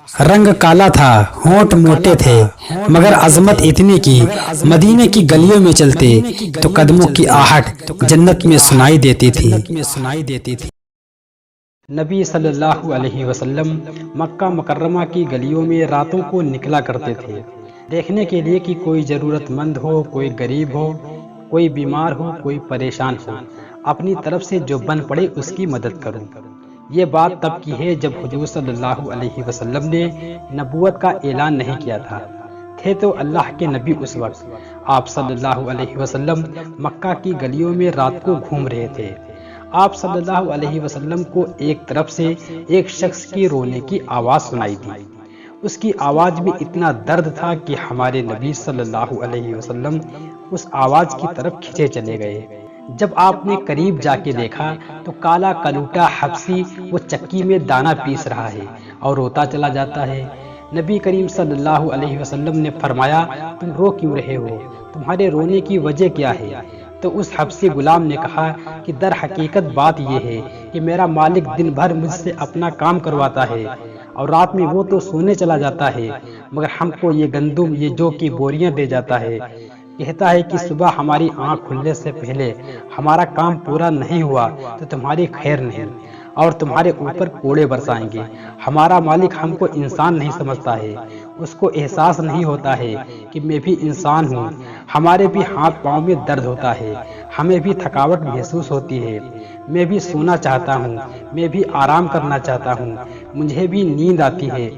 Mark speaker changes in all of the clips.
Speaker 1: رنگ کالا تھا، ہونٹ موٹے تھے، مگر عظمت اتنی کی مدینے کی گلیوں میں چلتے تو قدموں کی آہٹ جنت میں سنائی دیتی تھی۔ نبی صلی اللہ علیہ وسلم مکہ مکرمہ کی گلیوں میں راتوں کو نکلا کرتے تھے، دیکھنے کے لیے کہ کوئی ضرورت مند ہو، کوئی غریب ہو، کوئی بیمار ہو، کوئی پریشان ہو، اپنی طرف سے جو بن پڑے اس کی مدد کروں۔ یہ بات تب کی ہے جب حضور صلی اللہ علیہ وسلم نے نبوت کا اعلان نہیں کیا تھا، تھے تو اللہ کے نبی اس وقت۔ آپ صلی اللہ علیہ وسلم مکہ کی گلیوں میں رات کو گھوم رہے تھے۔ آپ صلی اللہ علیہ وسلم کو ایک طرف سے ایک شخص کی رونے کی آواز سنائی دی۔ اس کی آواز میں اتنا درد تھا کہ ہمارے نبی صلی اللہ علیہ وسلم اس آواز کی طرف کھینچے چلے گئے۔ جب آپ نے قریب جا کے دیکھا تو کالا کلوٹا حبشی وہ چکی میں دانا پیس رہا ہے اور روتا چلا جاتا ہے۔ نبی کریم صلی اللہ علیہ وسلم نے فرمایا، تم رو کیوں رہے ہو؟ تمہارے رونے کی وجہ کیا ہے؟ تو اس حبشی غلام نے کہا کہ در حقیقت بات یہ ہے کہ میرا مالک دن بھر مجھ سے اپنا کام کرواتا ہے اور رات میں وہ تو سونے چلا جاتا ہے، مگر ہم کو یہ گندم، یہ جو کی بوریاں دے جاتا ہے۔ کہتا ہے کہ صبح ہماری آنکھ کھلنے سے پہلے ہمارا کام پورا نہیں ہوا تو تمہاری خیر نہیں اور تمہارے اوپر کوڑے برسائیں گے۔ ہمارا مالک ہم کو انسان نہیں سمجھتا ہے، اس کو احساس نہیں ہوتا ہے کہ میں بھی انسان ہوں، ہمارے بھی ہاتھ پاؤں میں درد ہوتا ہے، ہمیں بھی تھکاوٹ محسوس ہوتی ہے، میں بھی سونا چاہتا ہوں، میں بھی آرام کرنا چاہتا ہوں، مجھے بھی نیند آتی ہے۔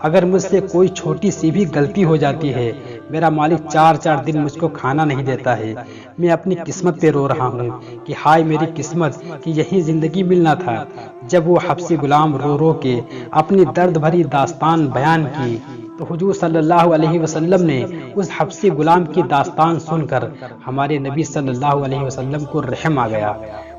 Speaker 1: اگر مجھ سے کوئی چھوٹی سی بھی غلطی ہو جاتی ہے، میرا مالک 4 دن مجھ کو کھانا نہیں دیتا ہے۔ میں اپنی قسمت پہ رو رہا ہوں کہ ہائے میری قسمت کہ یہی زندگی ملنا تھا۔ جب وہ حبشی غلام رو رو کے اپنی درد بھری داستان بیان کی تو حضور صلی اللہ علیہ وسلم نے اس حبشی غلام کی داستان سن کر ہمارے نبی صلی اللہ علیہ وسلم کو رحم آ گیا۔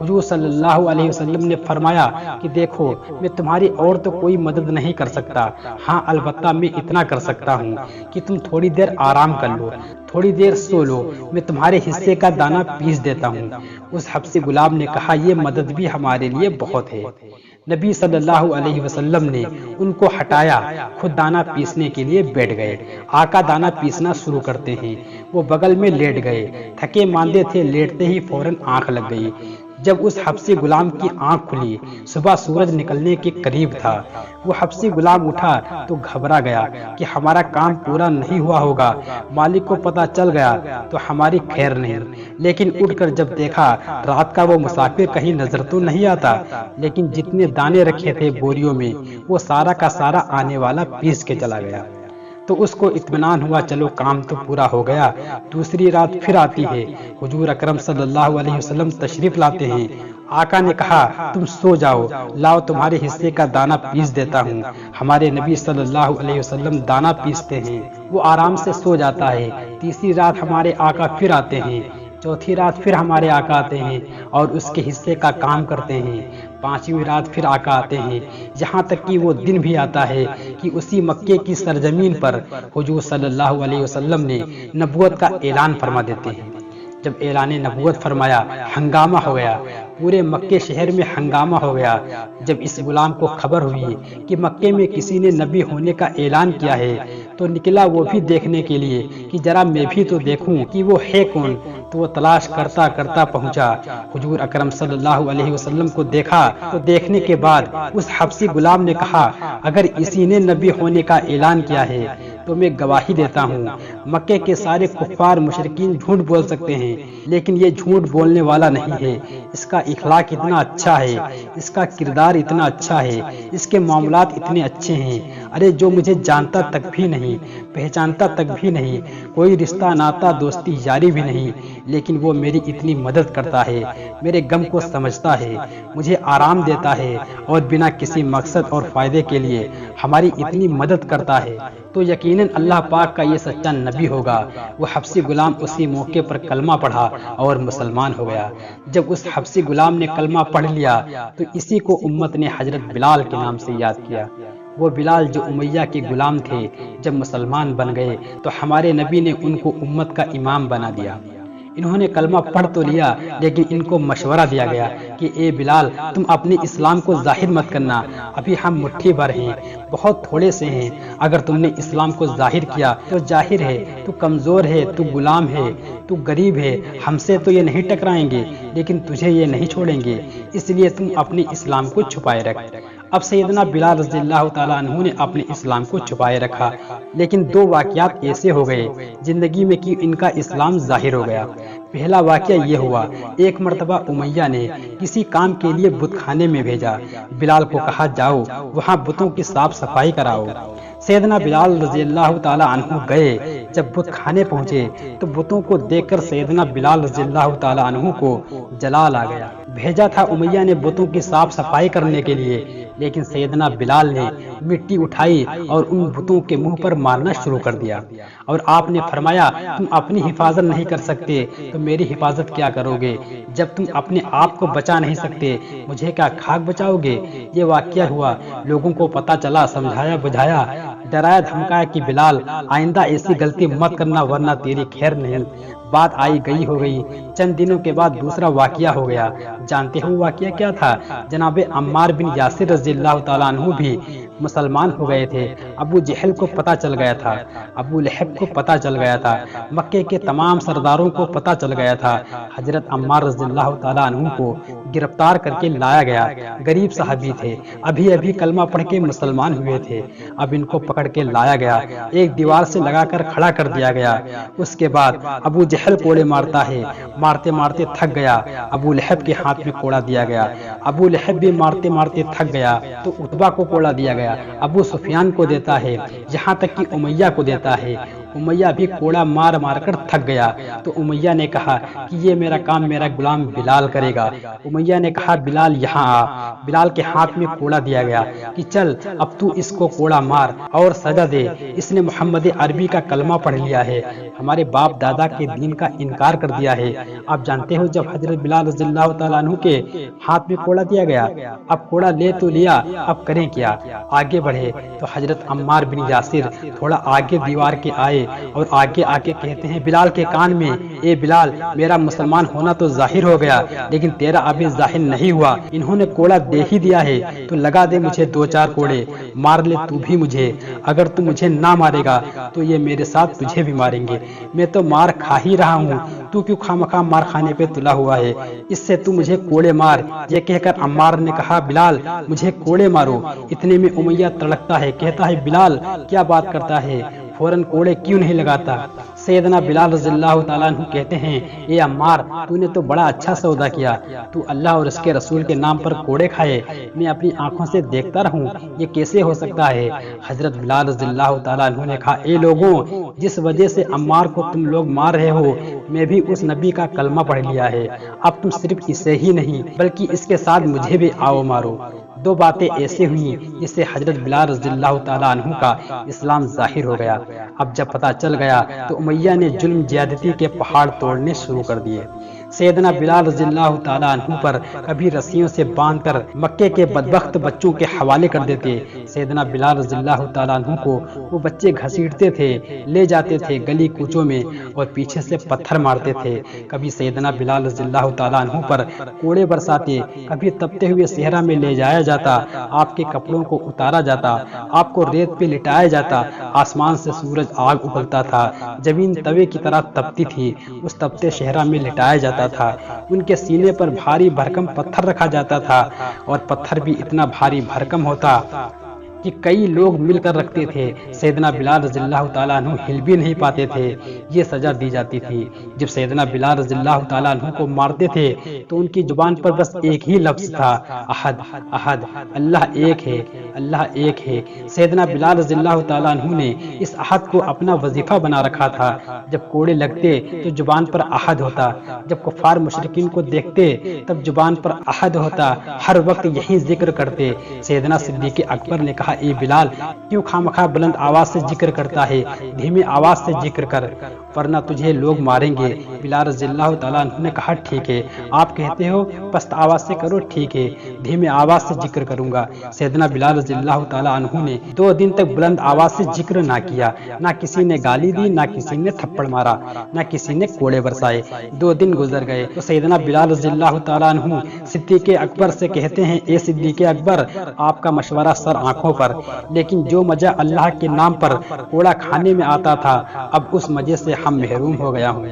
Speaker 1: حضور صلی اللہ علیہ وسلم نے فرمایا کہ دیکھو، میں تمہاری اور تو کوئی مدد نہیں کر سکتا، ہاں البتہ میں اتنا کر سکتا ہوں کہ تم تھوڑی دیر آرام کر لو، تھوڑی دیر سو لو، میں تمہارے حصے کا دانہ پیس دیتا ہوں۔ اس حبشی غلام نے کہا یہ مدد بھی ہمارے لیے بہت ہے۔ نبی صلی اللہ علیہ وسلم نے ان کو ہٹایا، خود دانہ پیسنے کے لیے بیٹھ گئے۔ آقا دانہ پیسنا شروع کرتے ہیں، وہ بغل میں لیٹ گئے، تھکے ماندے تھے، لیٹتے ہی فوراً آنکھ لگ گئی۔ جب اس حبشی غلام کی آنکھ کھلی، صبح سورج نکلنے کے قریب تھا۔ وہ حبشی غلام اٹھا تو گھبرا گیا کہ ہمارا کام پورا نہیں ہوا ہوگا، مالک کو پتہ چل گیا تو ہماری خیر نہیں۔ لیکن اٹھ کر جب دیکھا رات کا وہ مسافر کہیں نظر تو نہیں آتا، لیکن جتنے دانے رکھے تھے بوریوں میں وہ سارا کا سارا آنے والا پیس کے چلا گیا۔ تو اس کو اطمینان ہوا، چلو کام تو پورا ہو گیا۔ دوسری رات پھر آتی ہے، حضور اکرم صلی اللہ علیہ وسلم تشریف لاتے ہیں۔ آقا نے کہا تم سو جاؤ، لاؤ تمہارے حصے کا دانہ پیس دیتا ہوں۔ ہمارے نبی صلی اللہ علیہ وسلم دانہ پیستے ہیں، وہ آرام سے سو جاتا ہے۔ تیسری رات ہمارے آقا پھر آتے ہیں، چوتھی رات پھر ہمارے آقا آتے ہیں اور اس کے حصے کا کام کرتے ہیں۔ پانچویں رات پھر آقا آتے ہیں، یہاں تک کہ وہ دن بھی آتا ہے کہ اسی مکے کی سرزمین پر حضور صلی اللہ علیہ وسلم نے نبوت کا اعلان فرما دیتے ہیں۔ جب اعلان نبوت فرمایا، ہنگامہ ہو گیا، پورے مکے شہر میں ہنگامہ ہو گیا۔ جب اس غلام کو خبر ہوئی کہ مکے میں کسی نے نبی ہونے کا اعلان کیا ہے تو نکلا وہ بھی دیکھنے کے لیے کہ ذرا میں بھی تو دیکھوں کہ وہ ہے کون۔ تو وہ تلاش کرتا کرتا پہنچا، حضور اکرم صلی اللہ علیہ وسلم کو دیکھا تو دیکھنے کے بعد اس حبشی غلام نے کہا اگر اسی نے نبی ہونے کا اعلان کیا ہے تو میں گواہی دیتا ہوں مکے کے سارے کفار مشرکین جھوٹ بول سکتے ہیں، لیکن یہ جھوٹ بولنے والا نہیں ہے۔ اس کا اخلاق اتنا اچھا ہے، اس کا کردار اتنا اچھا ہے، اس کے معاملات اتنے اچھے ہیں، ارے جو مجھے جانتا تک بھی نہیں، پہچانتا تک بھی نہیں، کوئی رشتہ ناتا دوستی یاری بھی نہیں، لیکن وہ میری اتنی مدد کرتا ہے، میرے غم کو سمجھتا ہے، مجھے آرام دیتا ہے اور بنا کسی مقصد اور فائدے کے لیے ہماری اتنی مدد کرتا ہے، تو یقیناً اللہ پاک کا یہ سچا نبی ہوگا۔ وہ حبشی غلام اسی موقع پر کلمہ پڑھا اور مسلمان ہو گیا۔ جب اس حبشی غلام نے کلمہ پڑھ لیا تو اسی کو امت نے حضرت بلال کے نام سے یاد کیا۔ وہ بلال جو امیہ کے غلام تھے، جب مسلمان بن گئے تو ہمارے نبی نے ان کو امت کا امام بنا دیا۔ انہوں نے کلمہ پڑھ تو لیا، لیکن ان کو مشورہ دیا گیا کہ اے بلال، تم اپنے اسلام کو ظاہر مت کرنا، ابھی ہم مٹھی بھر ہیں، بہت تھوڑے سے ہیں، اگر تم نے اسلام کو ظاہر کیا تو ظاہر ہے تو کمزور ہے، تو غلام ہے، تو غریب ہے، ہم سے تو یہ نہیں ٹکرائیں گے، لیکن تجھے یہ نہیں چھوڑیں گے، اس لیے تم اپنے اسلام کو چھپائے رکھ۔ اب سیدنا بلال رضی اللہ تعالیٰ عنہ نے اپنے اسلام کو چھپائے رکھا، لیکن دو واقعات ایسے ہو گئے زندگی میں کہ ان کا اسلام ظاہر ہو گیا۔ پہلا واقعہ یہ ہوا، ایک مرتبہ امیہ نے کسی کام کے لیے بت خانے میں بھیجا، بلال کو کہا جاؤ وہاں بتوں کی صاف صفائی کراؤ۔ سیدنا بلال رضی اللہ تعالیٰ عنہ گئے، جب بت خانے پہنچے تو بتوں کو دیکھ کر سیدنا بلال رضی اللہ تعالیٰ عنہ کو جلال آ گیا۔ بھیجا تھا امیہ نے بتوں کی صاف صفائی کرنے کے لیے، لیکن سیدنا بلال نے مٹی اٹھائی اور ان بتوں کے منہ پر مارنا شروع کر دیا، اور آپ نے فرمایا تم اپنی حفاظت نہیں کر سکتے تو میری حفاظت کیا کرو گے؟ جب تم اپنے آپ کو بچا نہیں سکتے مجھے کیا خاک بچاؤ گے؟ یہ واقعہ ہوا، لوگوں کو پتہ چلا، سمجھایا بجھایا، ڈرایا دھمکایا کہ بلال آئندہ ایسی غلطی مت کرنا ورنہ تیری خیر نہیں۔ بات آئی گئی ہو گئی، چند دنوں کے بعد دوسرا واقعہ ہو گیا۔ جانتے ہو واقعہ کیا تھا؟ جناب عمار بن یاسر رضی اللہ تعالیٰ عنہ بھی مسلمان ہو گئے تھے۔ ابو جہل کو پتہ چل گیا تھا، ابو لہب کو پتہ چل گیا تھا، مکے کے تمام سرداروں کو پتہ چل گیا تھا۔ حضرت عمار رضی اللہ تعالیٰ عنہ کو گرفتار کر کے لایا گیا۔ غریب صحابی تھے، ابھی ابھی کلمہ پڑھ کے مسلمان ہوئے تھے۔ اب ان کو پکڑ کے لایا گیا، ایک دیوار سے لگا کر کھڑا کر دیا گیا۔ اس کے بعد ابو جہل کوڑے مارتا ہے، مارتے مارتے تھک گیا، ابو لہب کے ہاتھ میں کوڑا دیا گیا۔ ابو لہب بھی مارتے مارتے تھک گیا تو عتبہ کو کوڑا دیا گیا، ابو سفیان کو دیتا ہے، یہاں تک کہ امیہ کو دیتا ہے۔ امیہ بھی کوڑا مار مار کر تھک گیا تو امیہ نے کہا کہ یہ میرا کام میرا غلام بلال کرے گا۔ امیہ نے کہا بلال یہاں آ۔ بلال کے ہاتھ میں کوڑا دیا گیا کہ چل اب تو اس کو کوڑا مار اور سزا دے، اس نے محمد عربی کا کلمہ پڑھ لیا ہے، ہمارے باپ دادا کے دین کا انکار کر دیا ہے۔ آپ جانتے ہو جب حضرت بلال رضی اللہ تعالیٰ عنہ کے ہاتھ میں کوڑا دیا گیا، اب کوڑا لے تو لیا، اب کریں کیا؟ آگے بڑھے تو حضرت عمار بن یاسر تھوڑا آگے دیوار کے آئے اور آگے آگے کہتے ہیں بلال کے کان میں، اے بلال میرا مسلمان ہونا تو ظاہر ہو گیا لیکن تیرا ابھی ظاہر نہیں ہوا، انہوں نے کوڑا دے ہی دیا ہے تو لگا دے مجھے دو چار کوڑے، مار لے تو بھی مجھے، اگر تو مجھے نہ مارے گا تو یہ میرے ساتھ تجھے بھی ماریں گے، میں تو مار کھا ہی رہا ہوں، تو کیوں خواہ مار کھانے پہ تلا ہوا ہے، اس سے تو مجھے کوڑے مار۔ یہ کہہ کر عمار نے کہا بلال مجھے کوڑے مارو۔ اتنے میں امیہ تڑکتا ہے، کہتا ہے بلال کیا بات کرتا ہے، فوراً کوڑے کیوں نہیں لگاتا؟ سیدنا بلال رضی اللہ تعالیٰ عنہ کہتے ہیں اے عمار تو نے تو بڑا اچھا سودا کیا، تو اللہ اور اس کے رسول کے نام پر کوڑے کھائے، میں اپنی آنکھوں سے دیکھتا رہوں، یہ کیسے ہو سکتا ہے؟ حضرت بلال رضی اللہ تعالیٰ عنہ نے کہا اے لوگوں، جس وجہ سے عمار کو تم لوگ مار رہے ہو میں بھی اس نبی کا کلمہ پڑھ لیا ہے، اب تم صرف اسے ہی نہیں بلکہ اس کے ساتھ مجھے بھی آؤ مارو۔ دو باتیں ایسے ہوئیں جس سے حضرت بلال رضی اللہ تعالیٰ عنہ کا اسلام ظاہر ہو گیا۔ اب جب پتہ چل گیا تو امیہ نے ظلم زیادتی کے پہاڑ توڑنے شروع کر دیے۔ سیدنا بلال رضی اللہ تعالیٰ عنہ پر کبھی رسیوں سے باندھ کر مکے کے بدبخت بچوں کے حوالے کر دیتے۔ سیدنا بلال رضی اللہ تعالیٰ عنہ کو وہ بچے گھسیٹتے تھے، لے جاتے تھے گلی کوچوں میں اور پیچھے سے پتھر مارتے تھے۔ کبھی سیدنا بلال رضی اللہ تعالیٰ عنہ پر کوڑے برساتے، کبھی تپتے ہوئے صحرا میں لے جایا جاتا، آپ کے کپڑوں کو اتارا جاتا، آپ کو ریت پہ لٹایا جاتا، آسمان سے سورج آگ اگلتا تھا، زمین توے کی طرح تپتی تھی، اس تپتے صحرا میں لٹایا جاتا تھا، ان کے سینے پر بھاری بھرکم پتھر رکھا جاتا تھا اور پتھر بھی اتنا بھاری بھرکم ہوتا کہ کئی لوگ مل کر رکھتے تھے۔ سیدنا بلال رضی اللہ تعالیٰ عنہ ہل بھی نہیں پاتے تھے، یہ سزا دی جاتی تھی۔ جب سیدنا بلال رضی اللہ تعالیٰ عنہ کو مارتے تھے تو ان کی زبان پر بس ایک ہی لفظ تھا، احد احد، اللہ ایک ہے، اللہ ایک ہے۔ سیدنا بلال رضی اللہ تعالیٰ عنہ نے اس احد کو اپنا وظیفہ بنا رکھا تھا، جب کوڑے لگتے تو زبان پر احد ہوتا، جب کفار مشرکین کو دیکھتے تب زبان پر احد ہوتا، ہر وقت یہی ذکر کرتے۔ سیدنا صدیق اکبر نے کہا اے بلال کیوں خامخواہ بلند آواز سے ذکر کرتا ہے، دھیمی آواز سے ذکر کر ورنہ تجھے لوگ ماریں گے۔ بلال رضی اللہ تعالیٰ عنہ نے کہا ٹھیک ہے، آپ کہتے ہو پست آواز سے کرو، ٹھیک ہے دھیمی آواز سے ذکر کروں گا۔ سیدنا بلال رضی اللہ تعالیٰ عنہ نے 2 دن تک بلند آواز سے ذکر نہ کیا، نہ کسی نے گالی دی، نہ کسی نے تھپڑ مارا، نہ کسی نے کوڑے برسائے۔ 2 دن گزر گئے تو سیدنا بلال رضی اللہ تعالیٰ عنہ صدیق اکبر سے کہتے ہیں، اے صدیق اکبر، آپ کا مشورہ سر آنکھوں پر، لیکن جو مزہ اللہ کے نام پر کوڑا کھانے میں آتا تھا، اب اس مزے سے ہم محروم ہو گیا ہوں۔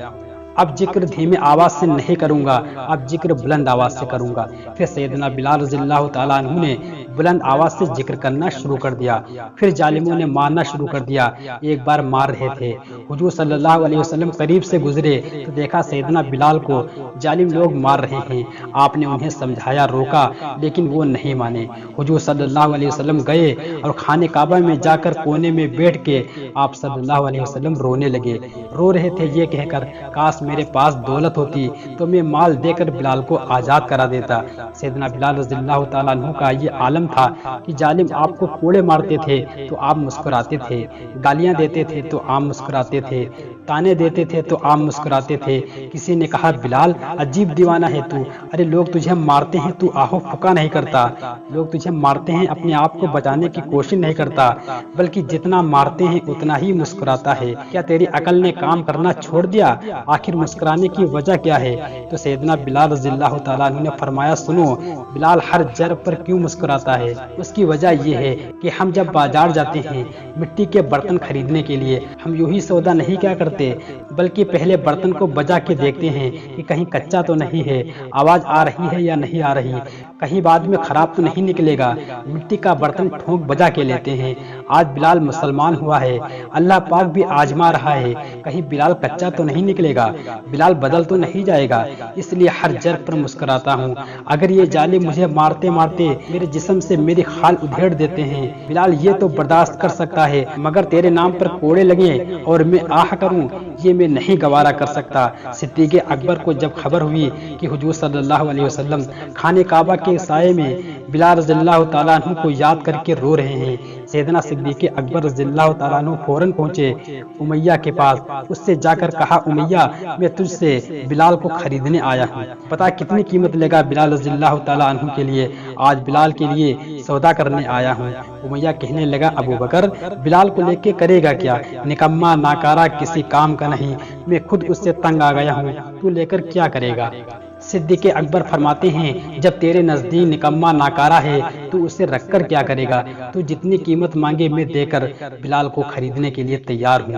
Speaker 1: اب ذکر دھیمی آواز سے نہیں کروں گا، اب ذکر بلند آواز سے کروں گا۔ پھر سیدنا بلال رضی اللہ تعالیٰ عنہ نے بلند آواز سے ذکر کرنا شروع کر دیا۔ پھر ظالموں نے مارنا شروع کر دیا۔ ایک بار مار رہے تھے، حضور صلی اللہ علیہ وسلم قریب سے گزرے تو دیکھا سیدنا بلال کو ظالم لوگ مار رہے ہیں۔ آپ نے انہیں سمجھایا، روکا، لیکن وہ نہیں مانے۔ حضور صلی اللہ علیہ وسلم گئے اور خانہ کعبہ میں جا کر کونے میں بیٹھ کے آپ صلی اللہ علیہ وسلم رونے لگے۔ رو رہے تھے یہ کہہ کر، کاش میرے پاس دولت ہوتی تو میں مال دے کر بلال کو آزاد کرا دیتا۔ سیدنا بلال رضی اللہ تعالیٰ عنہ کا یہ عالم تھا کہ ظالم آپ کو کوڑے مارتے تھے تو آپ مسکراتے تھے، گالیاں دیتے تھے تو آپ مسکراتے تھے، تانے دیتے تھے تو آپ مسکراتے تھے۔ کسی نے کہا، بلال عجیب دیوانہ ہے تو، ارے لوگ تجھے مارتے ہیں تو آہو پھکا نہیں کرتا، لوگ تجھے مارتے ہیں اپنے آپ کو بچانے کی کوشش نہیں کرتا، بلکہ جتنا مارتے ہیں اتنا ہی مسکراتا ہے۔ کیا تیری عقل نے کام کرنا چھوڑ دیا؟ آخر مسکرانے کی وجہ کیا ہے؟ تو سیدنا بلال رضی اللہ تعالیٰ عنہ نے فرمایا، سنو، بلال ہر جرب پر کیوں مسکراتا ہے؟ اس کی وجہ یہ ہے کہ ہم جب بازار جاتے ہیں مٹی کے برتن خریدنے کے لیے، ہم یوں ہی سودا نہیں کیا کرتے، بلکہ پہلے برتن کو بجا کے دیکھتے ہیں کہ کہیں کچا تو نہیں ہے، آواز آ رہی ہے یا نہیں آ رہی، کہیں بعد میں خراب تو نہیں نکلے گا۔ مٹی کا برتن ٹھونک بجا کے لیتے ہیں۔ آج بلال مسلمان ہوا ہے، اللہ پاک بھی آزما رہا ہے، کہیں بلال کچا تو نہیں نکلے گا، بلال بدل تو نہیں جائے گا، اس لیے ہر جرب پر مسکراتا ہوں۔ اگر یہ ظالم مجھے مارتے مارتے میرے جسم سے میری خال ادھیڑ دیتے ہیں، بلال یہ تو برداشت کر سکتا ہے، مگر تیرے نام پر کوڑے لگیں اور میں آہ کروں، یہ میں نہیں گوارا کر سکتا۔ صدیق اکبر کو جب خبر ہوئی کہ حضور صلی اللہ علیہ وسلم خانہ کعبہ کے سائے میں بلال رضی اللہ تعالیٰ عنہ کو یاد کر کے رو رہے ہیں، سیدنا صدیق اکبر رضی اللہ تعالیٰ عنہ فوراً پہنچے امیہ کے پاس، اس سے جا کر کہا، امیہ میں تجھ سے بلال کو خریدنے آیا ہوں، بتا کتنی قیمت لے گا بلال رضی اللہ تعالیٰ عنہ کے لیے، آج بلال کے لیے سودا کرنے آیا ہوں۔ امیہ کہنے لگا، ابو بکر بلال کو لے کے کرے گا کیا؟ نکما ناکارہ کسی کام کا نہیں، میں خود اس سے تنگ آ گیا ہوں، تو لے کر کیا کرے گا؟ صدیق اکبر فرماتے ہیں، جب تیرے نزدیک نکما ناکارہ ہے تو اسے رکھ کر کیا کرے گا؟ تو جتنی قیمت مانگے میں دے کر بلال کو خریدنے کے لیے تیار ہوں۔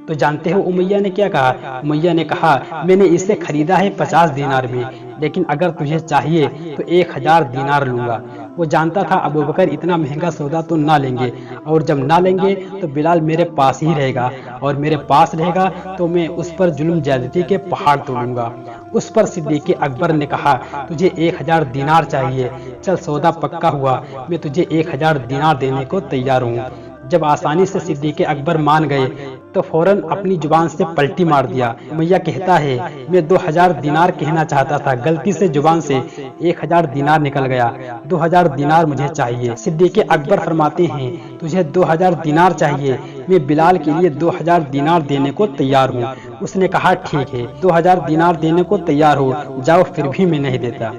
Speaker 1: تو جانتے ہو امیہ نے کیا کہا؟ امیہ نے کہا، میں نے اسے خریدا ہے 50 دینار میں، لیکن اگر تجھے چاہیے تو 1000 دینار لوں گا۔ وہ جانتا تھا ابو بکر اتنا مہنگا سودا تو نہ لیں گے، اور جب نہ لیں گے تو بلال میرے پاس ہی رہے گا، اور میرے پاس رہے گا تو میں اس پر ظلم زیادتی کے پہاڑ توڑوں گا۔ اس پر صدیق اکبر نے کہا، تجھے 1000 دینار چاہیے، چل سودا پکا ہوا، میں تجھے 1000 دینار دینے کو تیار ہوں۔ جب آسانی سے صدیق اکبر مان گئے تو فوراً اپنی زبان سے پلٹی مار دیا۔ امیہ کہتا ہے، میں 2000 دینار کہنا چاہتا تھا، غلطی سے زبان سے 1000 دینار نکل گیا، 2000 دینار مجھے چاہیے۔ صدیق اکبر فرماتے ہیں، تجھے 2000 دینار چاہیے، میں بلال کے لیے 2000 دینار دینے کو تیار ہوں۔ اس نے کہا، ٹھیک ہے 2000 دینار دینے کو تیار ہو جاؤ، پھر بھی میں نہیں دیتا۔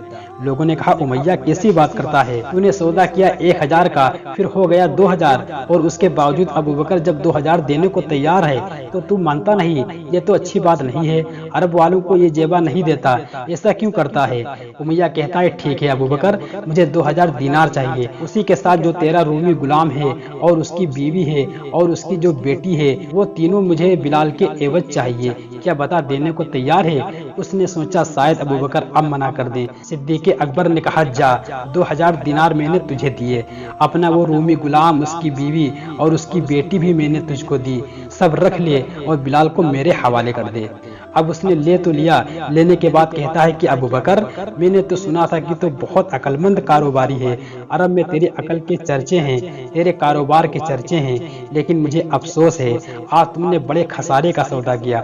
Speaker 1: لوگوں نے کہا، امیہ کیسی بات کرتا ہے، تو نے سودا کیا 1000 کا، پھر ہو گیا 2000، اور اس کے باوجود ابو بکر جب 2000 دینے کو تیار ہے تو مانتا نہیں، یہ تو اچھی بات نہیں ہے، عرب والوں کو یہ جیبہ نہیں دیتا، ایسا کیوں کرتا ہے؟ امیہ کہتا ہے، ٹھیک ہے ابو بکر، مجھے 2000 دینار چاہیے، اسی کے ساتھ جو تیرا رومی غلام ہے اور اس کی بیوی ہے اور اس کی جو بیٹی ہے، وہ تینوں مجھے بلال کے عوض چاہیے، کیا بتا دینے کو تیار ہے؟ اس نے سوچا شاید ابو بکر اب منع کر دیں۔ صدیق اکبر نے کہا، جا 2000 دینار میں نے تجھے دیے، اپنا وہ رومی غلام، اس کی بیوی اور اس کی بیٹی بھی میں نے تجھ کو دی، سب رکھ لے اور بلال کو میرے حوالے کر دے۔ اب اس نے لے تو لیا، لینے کے بعد کہتا ہے کہ ابو بکر، میں نے تو سنا تھا کہ تو بہت عقل مند کاروباری ہے، عرب میں تیری عقل کے چرچے ہیں، تیرے کاروبار کے چرچے ہیں، لیکن مجھے افسوس ہے آج تم نے بڑے خسارے کا سودا کیا۔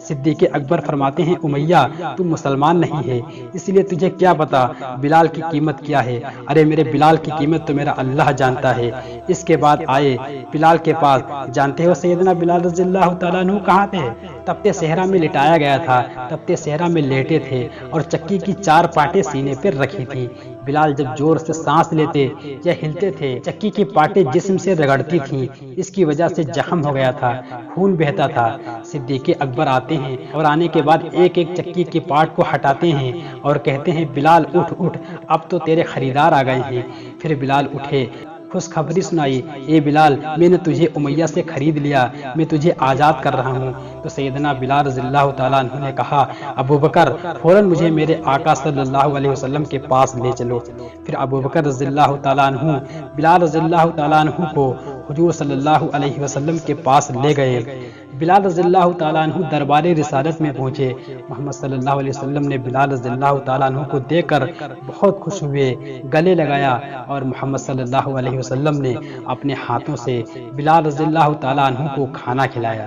Speaker 1: صدیق اکبر فرماتے ہیں امیہ تم مسلمان نہیں ہے، اس لیے تجھے کیا پتا بلال کی قیمت کیا ہے؟ ارے میرے بلال کی قیمت تو میرا اللہ جانتا ہے۔ اس کے بعد آئے بلال کے پاس، جانتے ہو سیدنا بلال رضی اللہ تعالیٰ عنہ کہاں تھے؟ تپتے صحرا میں لٹایا گیا تھا، تپتے صحرا میں لیٹے تھے اور چکی کی 4 پاٹیں سینے پر رکھی تھی۔ بلال جب زور سے سانس لیتے یا ہلتے تھے چکی کی پاٹیں جسم سے رگڑتی تھیں، اس کی وجہ سے زخم ہو گیا تھا، خون بہتا تھا۔ صدیق اکبر آتے ہیں اور آنے کے بعد ایک ایک چکی کی پاٹ کو ہٹاتے ہیں اور کہتے ہیں بلال اٹھ اٹھ، اب تو تیرے خریدار آ گئے ہیں۔ پھر بلال اٹھے، خوشخبری سنائی، اے بلال میں نے تجھے امیہ سے خرید لیا، میں تجھے آزاد کر رہا ہوں۔ تو سیدنا بلال رضی اللہ تعالیٰ عنہ نے کہا ابو بکر فوراً مجھے میرے آقا صلی اللہ علیہ وسلم کے پاس لے چلو۔ پھر ابو بکر رضی اللہ تعالیٰ عنہ بلال رضی اللہ تعالیٰ عنہ کو حضور صلی اللہ علیہ وسلم کے پاس لے گئے۔ بلال رضی اللہ تعالیٰ عنہ دربار رسالت میں پہنچے۔ محمد صلی اللہ علیہ وسلم نے بلال رضی اللہ تعالیٰ عنہ کو دیکھ کر بہت خوش ہوئے، گلے لگایا اور محمد صلی اللہ علیہ وسلم نے اپنے ہاتھوں سے بلال رضی اللہ تعالیٰ عنہ کو کھانا کھلایا۔